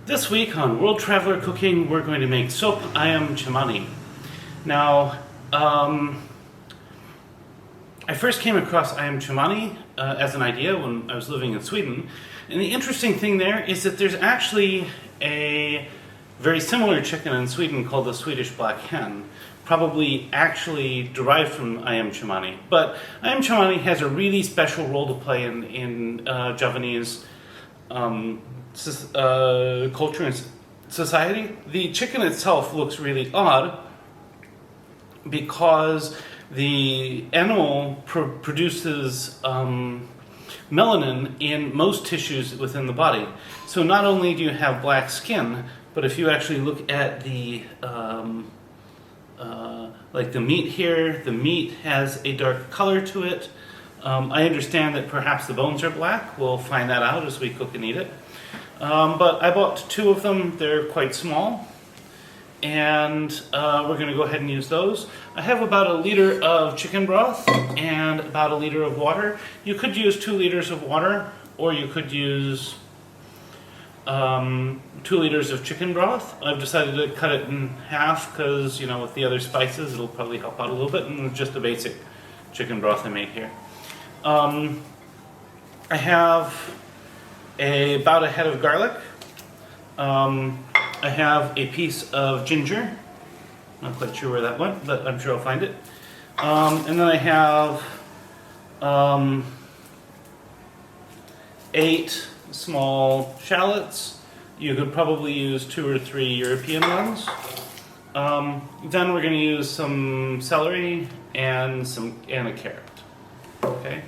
This week on World Traveler Cooking, we're going to make Sop Ayam Cemani. Now, I first came across Ayam Cemani as an idea when I was living in Sweden. And the interesting thing there is that there's actually a very similar chicken in Sweden called the Swedish black hen, probably actually derived from Ayam Cemani. But Ayam Cemani has a really special role to play in Javanese culture and society. The chicken itself looks really odd because the animal produces melanin in most tissues within the body. So not only do you have black skin, but if you actually look at the like the meat here, the meat has a dark color to it. I understand that perhaps the bones are black. We'll find that out as we cook and eat it. But I bought two of them. They're quite small. And we're going to go ahead and use those. I have about 1 liter of chicken broth and about 1 liter of water. You could use 2 liters of water, or you could use 2 liters of chicken broth. I've decided to cut it in half because, you know, with the other spices, it'll probably help out a little bit. And just a basic chicken broth I made here. I have about a head of garlic. I have a piece of ginger. Not quite sure where that went, but I'm sure I'll find it. And then I have 8 small shallots. You could probably use 2 or 3 European ones. Then we're going to use some celery and a carrot. Okay,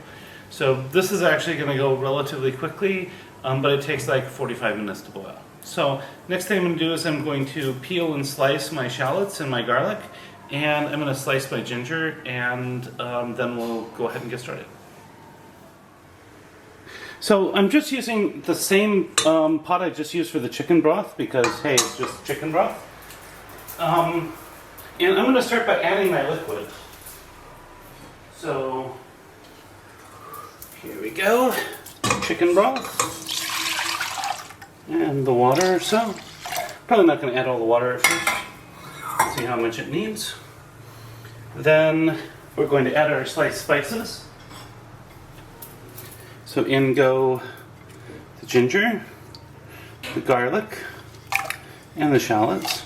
so this is actually going to go relatively quickly, but it takes like 45 minutes to boil. So next thing I'm going to do is I'm going to peel and slice my shallots and my garlic, and I'm going to slice my ginger, and then we'll go ahead and get started. So I'm just using the same pot I just used for the chicken broth because, hey, it's just chicken broth. And I'm going to start by adding my liquid. So here we go, chicken broth. And the water, so probably not going to add all the water at first. See how much it needs. Then we're going to add our sliced spices. So in go the ginger, the garlic, and the shallots.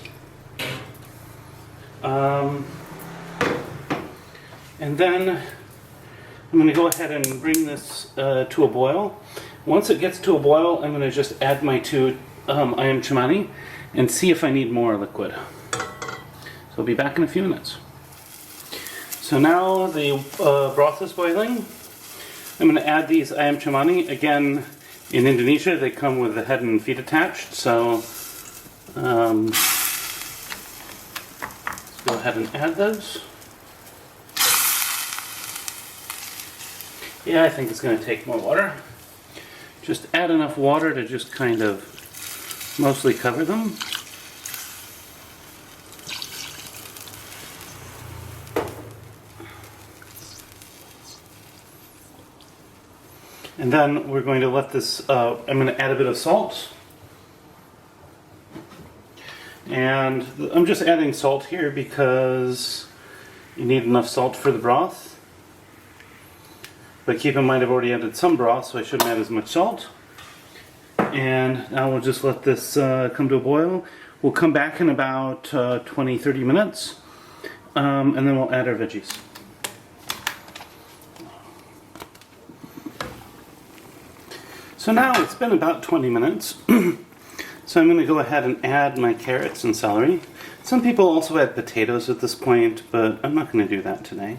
And then I'm going to go ahead and bring this to a boil. Once it gets to a boil, I'm going to just add my 2 Ayam Cemani and see if I need more liquid. So I'll be back in a few minutes. So now the broth is boiling. I'm going to add these Ayam Cemani. Again, in Indonesia, they come with the head and feet attached. So let's go ahead and add those. Yeah, I think it's going to take more water. Just add enough water to just kind of mostly cover them. And then we're going to let this, I'm going to add a bit of salt. And I'm just adding salt here because you need enough salt for the broth. But keep in mind I've already added some broth, so I shouldn't add as much salt. And now we'll just let this come to a boil. We'll come back in about 20-30 minutes, and then we'll add our veggies. So now it's been about 20 minutes. So I'm going to go ahead and add my carrots and celery. Some people also add potatoes at this point, but I'm not going to do that today.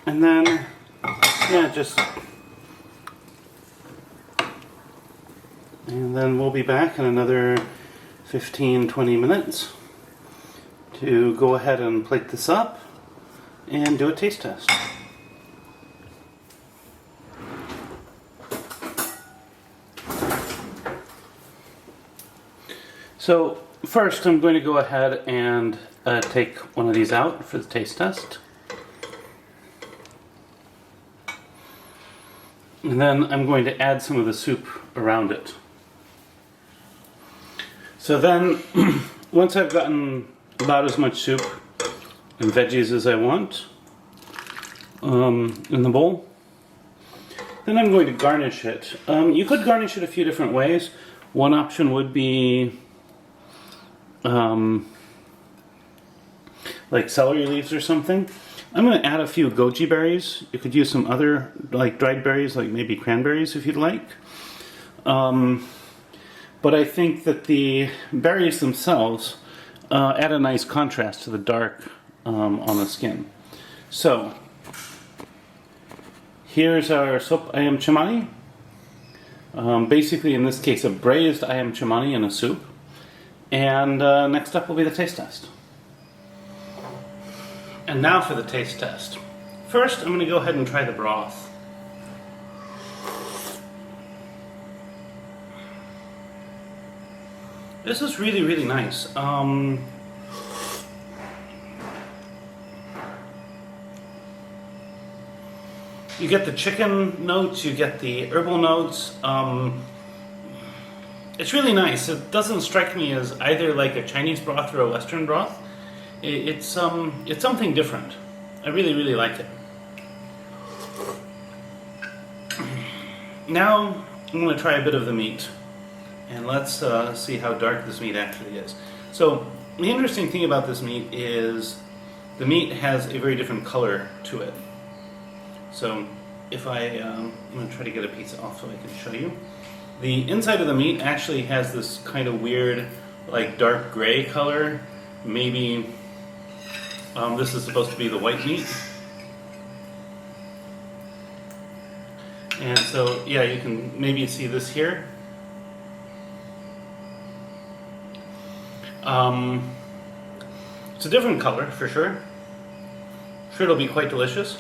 And then, yeah, and then we'll be back in another 15-20 minutes to go ahead and plate this up and do a taste test. So first I'm going to go ahead and take one of these out for the taste test. And then I'm going to add some of the soup around it. So then, once I've gotten about as much soup and veggies as I want in the bowl, then I'm going to garnish it. You could garnish it a few different ways. One option would be like celery leaves or something. I'm going to add a few goji berries. You could use some other like dried berries, like maybe cranberries if you'd like. But I think that the berries themselves add a nice contrast to the dark on the skin. So here's our Sop Ayam Cemani. Basically, in this case, a braised ayam cemani in a soup. And next up will be the taste test. And now for the taste test. First, I'm going to go ahead and try the broth. This is really, really nice. You get the chicken notes, you get the herbal notes. It's really nice. It doesn't strike me as either like a Chinese broth or a Western broth. It's something different. I really, really like it. Now I'm going to try a bit of the meat, and let's see how dark this meat actually is. So the interesting thing about this meat is the meat has a very different color to it. So if I'm going to try to get a piece off so I can show you. The inside of the meat actually has this kind of weird, like dark gray color. Maybe this is supposed to be the white meat. And so, yeah, you can maybe see this here. It's a different color for sure. I'm sure it'll be quite delicious.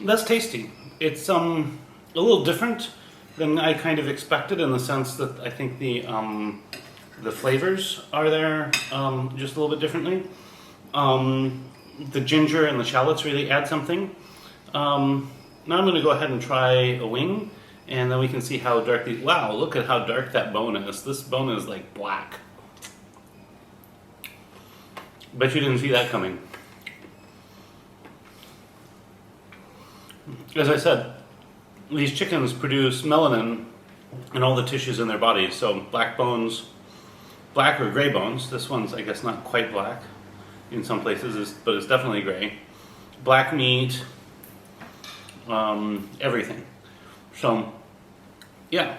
That's tasty. It's a little different than I kind of expected, in the sense that I think the flavors are there just a little bit differently. The ginger and the shallots really add something. Now I'm going to go ahead and try a wing, and then we can see how dark these. Wow! Look at how dark that bone is. This bone is like black. Bet you didn't see that coming. As I said, these chickens produce melanin in all the tissues in their bodies. So black bones, black or gray bones. This one's, I guess, not quite black in some places, but it's definitely gray. Black meat, everything. So, yeah.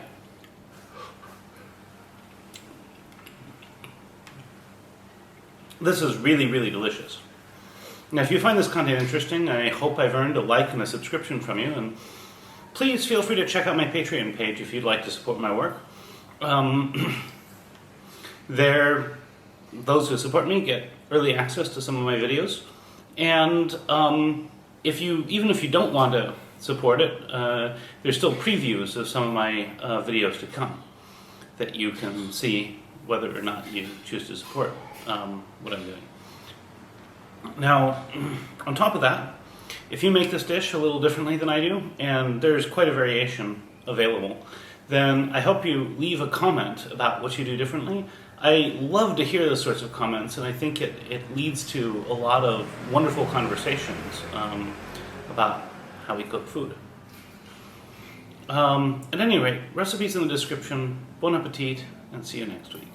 This is really, really delicious. Now, if you find this content interesting, I hope I've earned a like and a subscription from you, and please feel free to check out my Patreon page if you'd like to support my work. Those who support me get early access to some of my videos, and even if you don't want to support it, there's still previews of some of my videos to come that you can see whether or not you choose to support what I'm doing. Now, on top of that, if you make this dish a little differently than I do, and there's quite a variation available, then I hope you leave a comment about what you do differently. I love to hear those sorts of comments, and I think it leads to a lot of wonderful conversations about how we cook food. At any rate, recipes in the description. Bon appetit, and see you next week.